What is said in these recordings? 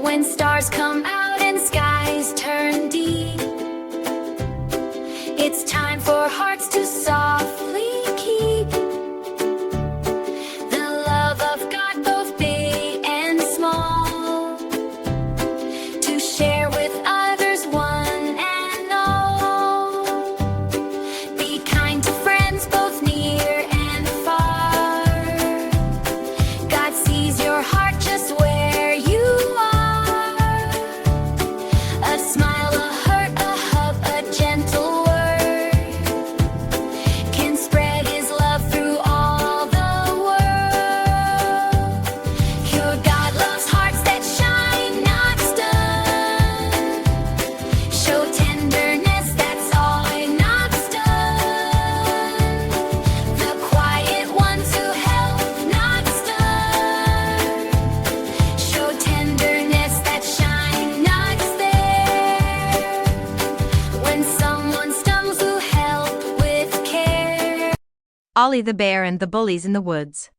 When stars come out and skies turn deep, it's time for hearts to softly keep the love of God, both big and small, to share with others, one and all. Be kind to friends, both near and far. God sees your heart just where you are. A smile, a hurt, a hug, a gentle word can spread His love through all the world. Your God loves hearts that shine, not stun. Show tenderness, that's all, not stun. The quiet ones who help, not stun. Show tenderness, that shine, not there. When someone stumbles, who help with care. Ollie the Bear and the Bullies in the Woods.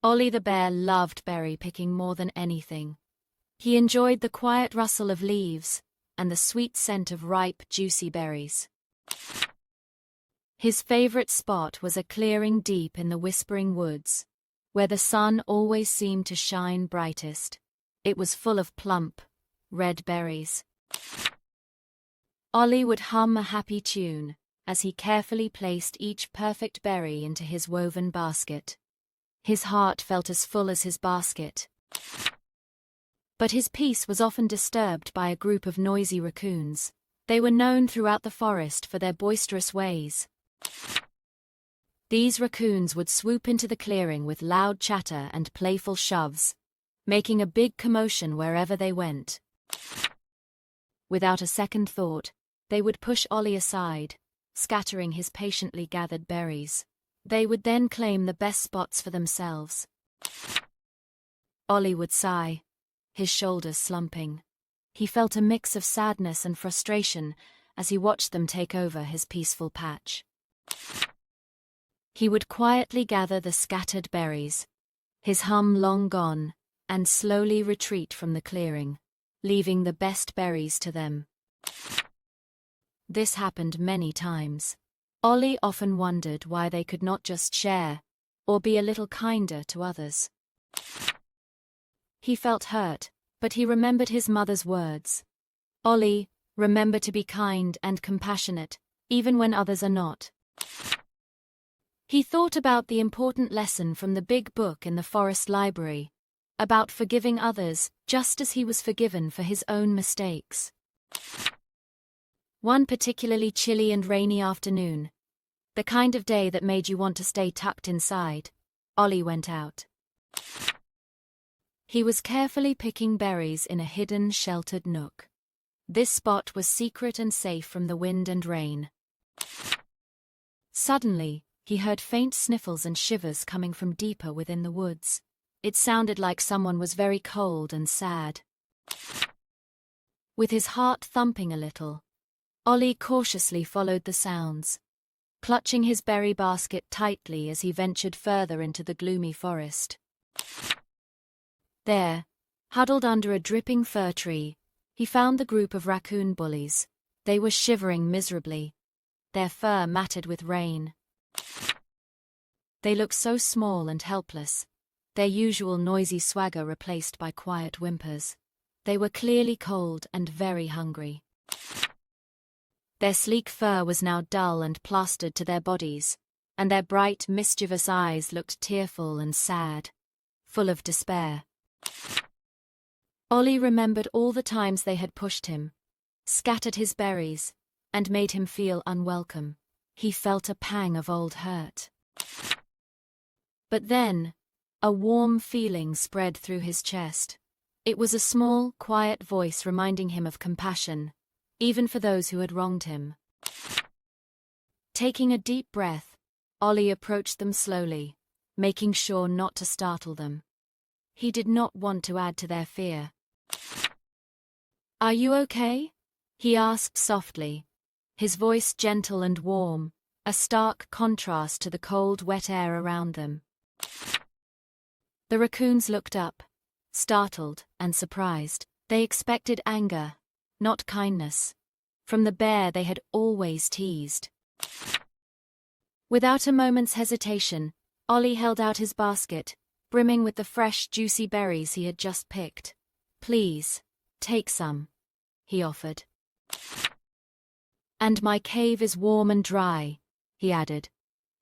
Ollie the bear loved berry picking more than anything. He enjoyed the quiet rustle of leaves and the sweet scent of ripe, juicy berries. His favorite spot was a clearing deep in the whispering woods, where the sun always seemed to shine brightest. It was full of plump, red berries. Ollie would hum a happy tune as he carefully placed each perfect berry into his woven basket. His heart felt as full as his basket. But his peace was often disturbed by a group of noisy raccoons. They were known throughout the forest for their boisterous ways. These raccoons would swoop into the clearing with loud chatter and playful shoves, making a big commotion wherever they went. Without a second thought, they would push Ollie aside, scattering his patiently gathered berries. They would then claim the best spots for themselves. Ollie would sigh, his shoulders slumping. He felt a mix of sadness and frustration as he watched them take over his peaceful patch. He would quietly gather the scattered berries, his hum long gone, and slowly retreat from the clearing, leaving the best berries to them. This happened many times. Ollie often wondered why they could not just share, or be a little kinder to others. He felt hurt, but he remembered his mother's words. Ollie, remember to be kind and compassionate, even when others are not. He thought about the important lesson from the big book in the forest library, about forgiving others just as he was forgiven for his own mistakes. One particularly chilly and rainy afternoon, the kind of day that made you want to stay tucked inside, Ollie went out. He was carefully picking berries in a hidden, sheltered nook. This spot was secret and safe from the wind and rain. Suddenly, he heard faint sniffles and shivers coming from deeper within the woods. It sounded like someone was very cold and sad. With his heart thumping a little, Ollie cautiously followed the sounds, clutching his berry basket tightly as he ventured further into the gloomy forest. There, huddled under a dripping fir tree, he found the group of raccoon bullies. They were shivering miserably, their fur matted with rain. They looked so small and helpless, their usual noisy swagger replaced by quiet whimpers. They were clearly cold and very hungry. Their sleek fur was now dull and plastered to their bodies, and their bright, mischievous eyes looked tearful and sad, full of despair. Ollie remembered all the times they had pushed him, scattered his berries, and made him feel unwelcome. He felt a pang of old hurt. But then, a warm feeling spread through his chest. It was a small, quiet voice reminding him of compassion, even for those who had wronged him. Taking a deep breath, Ollie approached them slowly, making sure not to startle them. He did not want to add to their fear. "Are you okay?" he asked softly, his voice gentle and warm, a stark contrast to the cold, wet air around them. The raccoons looked up, startled and surprised. They expected anger, not kindness, from the bear they had always teased. Without a moment's hesitation, Ollie held out his basket, brimming with the fresh, juicy berries he had just picked. "Please, take some," he offered. "And my cave is warm and dry," he added,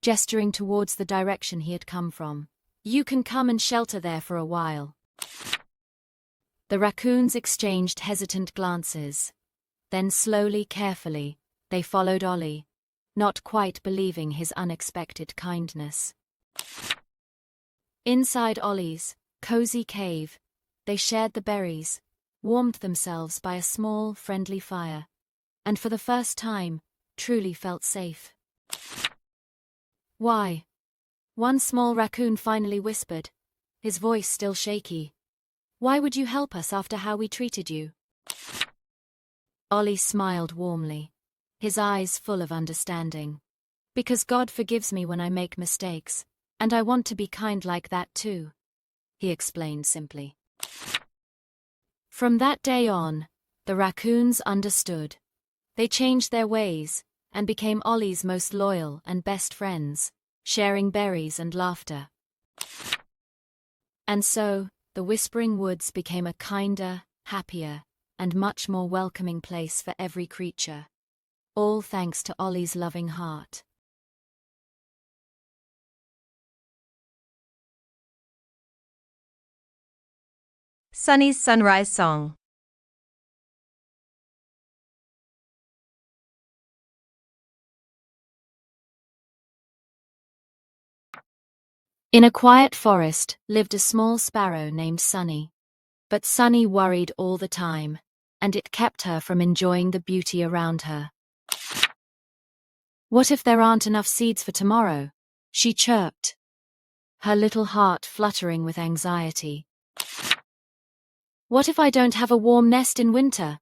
gesturing towards the direction he had come from. "You can come and shelter there for a while." The raccoons exchanged hesitant glances. Then slowly, carefully, they followed Ollie, not quite believing his unexpected kindness. Inside Ollie's cozy cave, they shared the berries, warmed themselves by a small, friendly fire, and for the first time, truly felt safe. "Why?" one small raccoon finally whispered, his voice still shaky. "Why would you help us after how we treated you?" Ollie smiled warmly, his eyes full of understanding. "Because God forgives me when I make mistakes, and I want to be kind like that too," he explained simply. From that day on, the raccoons understood. They changed their ways and became Ollie's most loyal and best friends, sharing berries and laughter. And so, the Whispering Woods became a kinder, happier, and much more welcoming place for every creature. All thanks to Ollie's loving heart. Sunny's Sunrise Song. In a quiet forest lived a small sparrow named Sunny. But Sunny worried all the time, and it kept her from enjoying the beauty around her. "What if there aren't enough seeds for tomorrow?" she chirped, her little heart fluttering with anxiety. "What if I don't have a warm nest in winter?"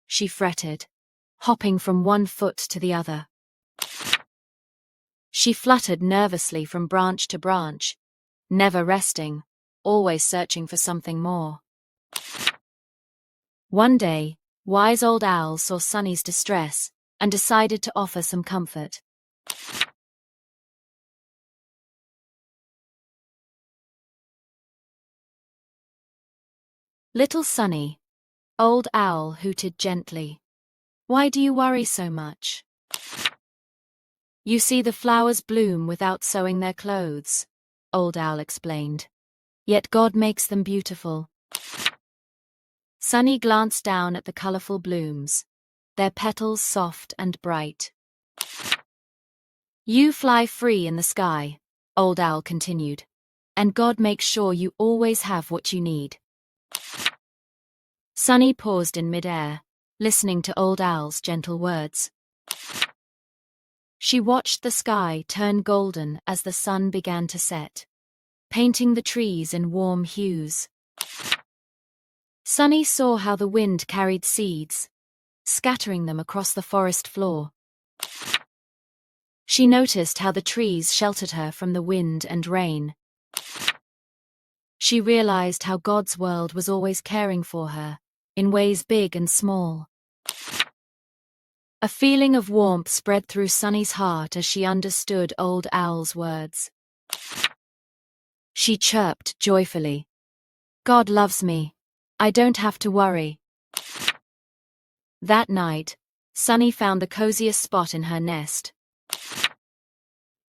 she fretted, hopping from one foot to the other. She fluttered nervously from branch to branch, never resting, always searching for something more. One day, wise old Owl saw Sunny's distress and decided to offer some comfort. "Little Sunny," Old Owl hooted gently, "why do you worry so much? You see the flowers bloom without sewing their clothes," Old Owl explained. "Yet God makes them beautiful." Sunny glanced down at the colorful blooms, their petals soft and bright. "You fly free in the sky," Old Owl continued, "and God makes sure you always have what you need." Sunny paused in midair, listening to Old Owl's gentle words. She watched the sky turn golden as the sun began to set, painting the trees in warm hues. Sunny saw how the wind carried seeds, scattering them across the forest floor. She noticed how the trees sheltered her from the wind and rain. She realized how God's world was always caring for her, in ways big and small. A feeling of warmth spread through Sunny's heart as she understood Old Owl's words. She chirped joyfully, "God loves me. I don't have to worry." That night, Sunny found the coziest spot in her nest.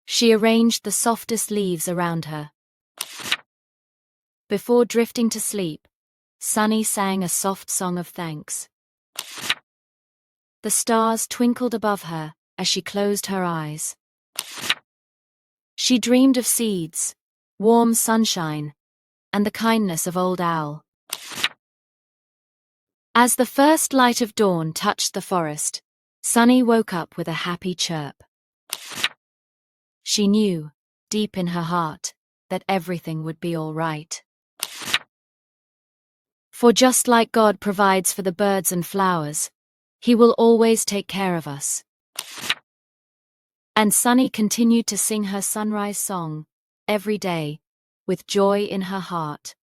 She arranged the softest leaves around her. Before drifting to sleep, Sunny sang a soft song of thanks. The stars twinkled above her as she closed her eyes. She dreamed of seeds, warm sunshine, and the kindness of Old Owl. As the first light of dawn touched the forest, Sunny woke up with a happy chirp. She knew, deep in her heart, that everything would be all right. For just like God provides for the birds and flowers, He will always take care of us. And Sunny continued to sing her sunrise song every day with joy in her heart.